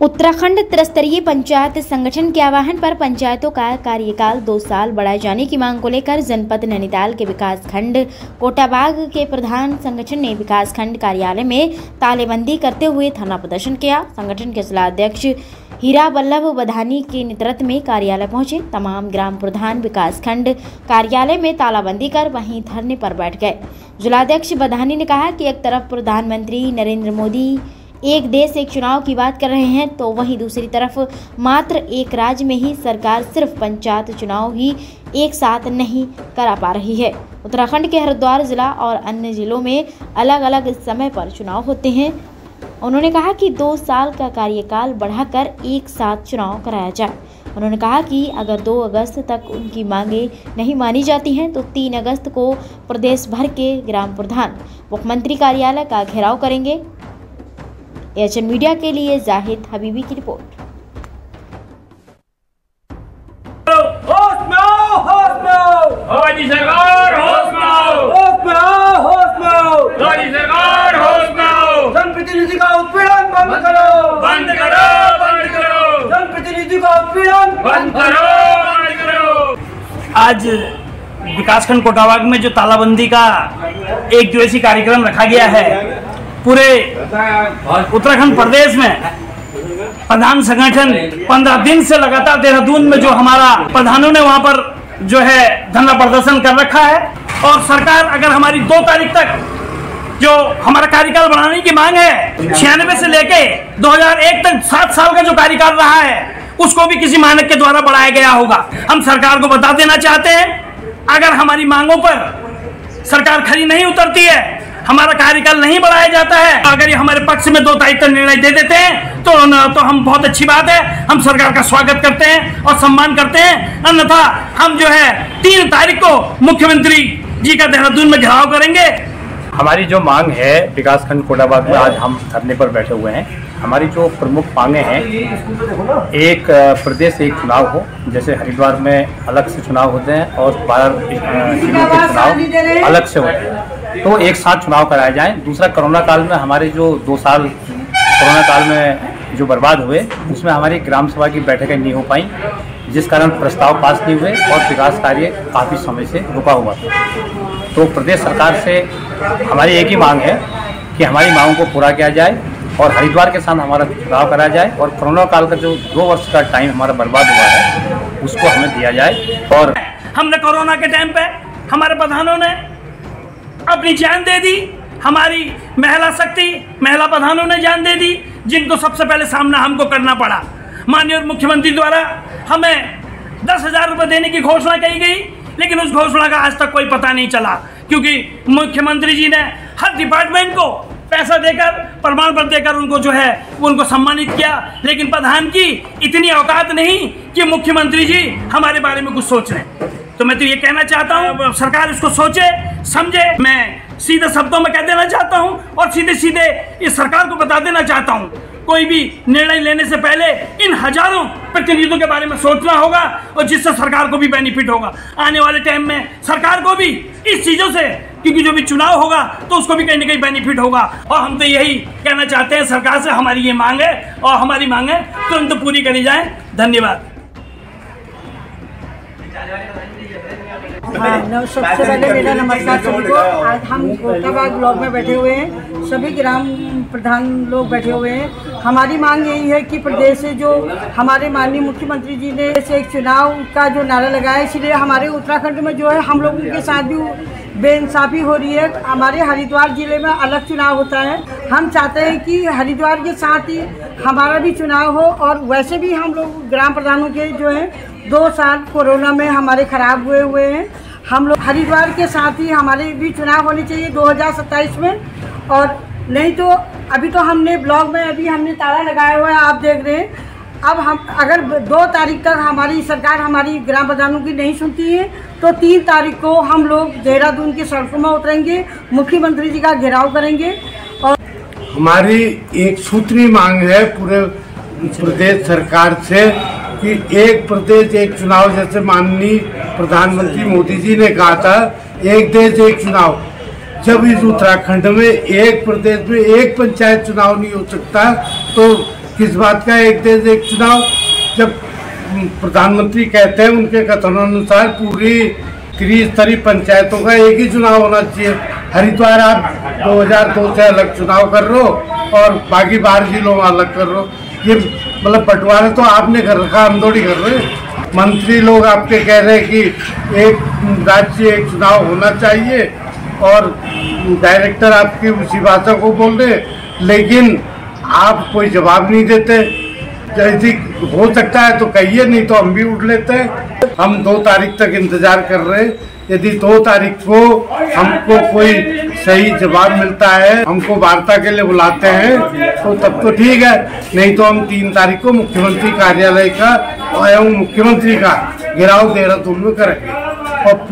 उत्तराखंड त्रिस्तरीय पंचायत संगठन के आह्वान पर पंचायतों का कार्यकाल 2 साल बढ़ाए जाने की मांग को लेकर जनपद नैनीताल के विकासखंड कोटाबाग के प्रधान संगठन ने विकासखंड कार्यालय में तालेबंदी करते हुए धरना प्रदर्शन किया। संगठन के जिला अध्यक्ष हीरा वल्लभ बधानी के नेतृत्व में कार्यालय पहुंचे। तमाम ग्राम प्रधान विकासखंड कार्यालय में तालाबंदी कर वहीं धरने पर बैठ गए। जिलाध्यक्ष बधानी ने कहा कि एक तरफ प्रधानमंत्री नरेंद्र मोदी एक देश एक चुनाव की बात कर रहे हैं, तो वहीं दूसरी तरफ मात्र एक राज्य में ही सरकार सिर्फ पंचायत चुनाव ही एक साथ नहीं करा पा रही है। उत्तराखंड के हरिद्वार जिला और अन्य जिलों में अलग अलग समय पर चुनाव होते हैं। उन्होंने कहा कि 2 साल का कार्यकाल बढ़ाकर एक साथ चुनाव कराया जाए। उन्होंने कहा कि अगर 2 अगस्त तक उनकी मांगें नहीं मानी जाती हैं तो 3 अगस्त को प्रदेश भर के ग्राम प्रधान मुख्यमंत्री कार्यालय का घेराव करेंगे। एचएन मीडिया के लिए जाहिद हबीबी की रिपोर्ट। जनप्रतिनिधि का उत्पीड़न बंद करो, बंद करो, बंद करो। जनप्रतिनिधि का उत्पीड़न बंद करो, बंद करो। आज विकासखंड कोटाबाग में जो तालाबंदी का एक दिवसीय कार्यक्रम रखा गया है, पूरे उत्तराखंड प्रदेश में प्रधान संगठन 15 दिन से लगातार देहरादून में जो हमारा प्रधानों ने वहां पर जो है धरना प्रदर्शन कर रखा है। और सरकार अगर हमारी 2 तारीख तक जो हमारा कार्यकाल बढ़ाने की मांग है, 96 से लेके 2001 तक 7 साल का जो कार्यकाल रहा है, उसको भी किसी मानक के द्वारा बढ़ाया गया होगा। हम सरकार को बता देना चाहते हैं, अगर हमारी मांगों पर सरकार खरी नहीं उतरती है, हमारा कार्यकाल नहीं बढ़ाया जाता है, अगर ये हमारे पक्ष में 2 तारीख तक निर्णय दे देते हैं तो हम बहुत अच्छी बात है, हम सरकार का स्वागत करते हैं और सम्मान करते हैं। अन्यथा हम जो है 3 तारीख को मुख्यमंत्री जी का देहरादून में घेराव करेंगे। हमारी जो मांग है विकासखंड कोटाबाग में आज हम धरने पर बैठे हुए हैं। हमारी जो प्रमुख मांगें हैं, एक प्रदेश एक चुनाव हो, जैसे हरिद्वार में अलग से चुनाव होते हैं और 12 जिलों के चुनाव अलग से होते हैं, तो एक साथ चुनाव कराए जाएं। दूसरा, कोरोना काल में हमारे जो 2 साल कोरोना काल में जो बर्बाद हुए, उसमें हमारी ग्राम सभा की बैठकें नहीं हो पाई, जिस कारण प्रस्ताव पास नहीं हुए और विकास कार्य काफ़ी समय से रुका हुआ था। तो प्रदेश सरकार से हमारी एक ही मांग है कि हमारी मांगों को पूरा किया जाए और हरिद्वार के साथ हमारा चुनाव कराया जाए और कोरोना काल का जो 2 वर्ष का टाइम हमारा बर्बाद हुआ है, उसको हमें दिया जाए। और हमने कोरोना के टाइम पे हमारे प्रधानों ने अपनी जान दे दी, हमारी महिला शक्ति महिला प्रधानों ने जान दे दी, जिनको सबसे पहले सामना हमको करना पड़ा। माननीय मुख्यमंत्री द्वारा हमें 10,000 रुपये देने की घोषणा की गई, लेकिन उस घोषणा का आज तक कोई पता नहीं चला, क्योंकि मुख्यमंत्री जी ने हर डिपार्टमेंट को पैसा देकर प्रमाण पत्र देकर उनको जो है उनको सम्मानित किया, लेकिन प्रधान की इतनी औकात नहीं कि मुख्यमंत्री जी हमारे बारे में कुछ सोच लें। तो मैं तो ये कहना चाहता हूँ, सरकार इसको सोचे समझे। मैं सीधे शब्दों में कह देना चाहता हूँ और सीधे सीधे इस सरकार को बता देना चाहता हूँ, कोई भी निर्णय लेने से पहले इन हजारों प्रतिनिधियों के बारे में सोचना होगा और जिससे सरकार को भी बेनिफिट होगा। आने वाले टाइम में सरकार को भी इस चीज़ों से, क्योंकि जो भी चुनाव होगा तो उसको भी कहीं ना कहीं बेनिफिट होगा। और हम तो यही कहना चाहते हैं सरकार से, हमारी ये मांग है और हमारी मांगें तुरंत पूरी करी जाएं। धन्यवाद। हाँ, सबसे पहले मेरा नमस्कार सभी को। आज हम कोटाबाग ब्लॉक में बैठे हुए हैं, सभी ग्राम प्रधान लोग बैठे हुए हैं। हमारी मांग यही है कि प्रदेश से जो हमारे माननीय मुख्यमंत्री जी ने एक चुनाव का जो नारा लगाया, इसलिए हमारे उत्तराखंड में जो है हम लोगों के साथ भी बेइंसाफ़ी हो रही है। हमारे हरिद्वार जिले में अलग चुनाव होता है, हम चाहते हैं कि हरिद्वार के साथ ही हमारा भी चुनाव हो। और वैसे भी हम लोग ग्राम प्रधानों के जो है 2 साल कोरोना में हमारे ख़राब हुए हैं, हम लोग हरिद्वार के साथ ही हमारे भी चुनाव होने चाहिए 2027 में। और नहीं तो अभी तो हमने ब्लॉक में अभी हमने ताला लगाया हुआ है, आप देख रहे हैं। अब हम अगर 2 तारीख तक हमारी सरकार हमारी ग्राम प्रधानों की नहीं सुनती है तो 3 तारीख को हम लोग देहरादून की सड़कों में उतरेंगे, मुख्यमंत्री जी का घेराव करेंगे। और हमारी एक सूत्री मांग है पूरे प्रदेश सरकार से कि एक प्रदेश एक चुनाव, जैसे माननीय प्रधानमंत्री मोदी जी ने कहा था, एक देश एक चुनाव। जब इस उत्तराखंड में एक प्रदेश में एक पंचायत चुनाव नहीं हो सकता तो किस बात का एक देश एक चुनाव? जब प्रधानमंत्री कहते हैं उनके कथनानुसार पूरी त्रिस्तरीय पंचायतों का एक ही चुनाव होना चाहिए। हरिद्वार आप 2002 से अलग चुनाव कर रहे हो और बाकी 12 जिलों में अलग कर रहे हो। ये मतलब बंटवारा तो आपने कर रखा, हम थोड़ी कर रहे हैं। मंत्री लोग आपके कह रहे हैं कि एक राज्य एक चुनाव होना चाहिए और डायरेक्टर आपकी उसी भाषा को बोल रहे, लेकिन आप कोई जवाब नहीं देते। यदि हो सकता है तो कहिए, नहीं तो हम भी उठ लेते हैं। हम 2 तारीख तक इंतजार कर रहे हैं। यदि 2 तारीख को हमको कोई सही जवाब मिलता है, हमको वार्ता के लिए बुलाते हैं तो तब तो ठीक है, नहीं तो हम 3 तारीख को मुख्यमंत्री कार्यालय का एवं मुख्यमंत्री का घेराव देहरादून में करेंगे। और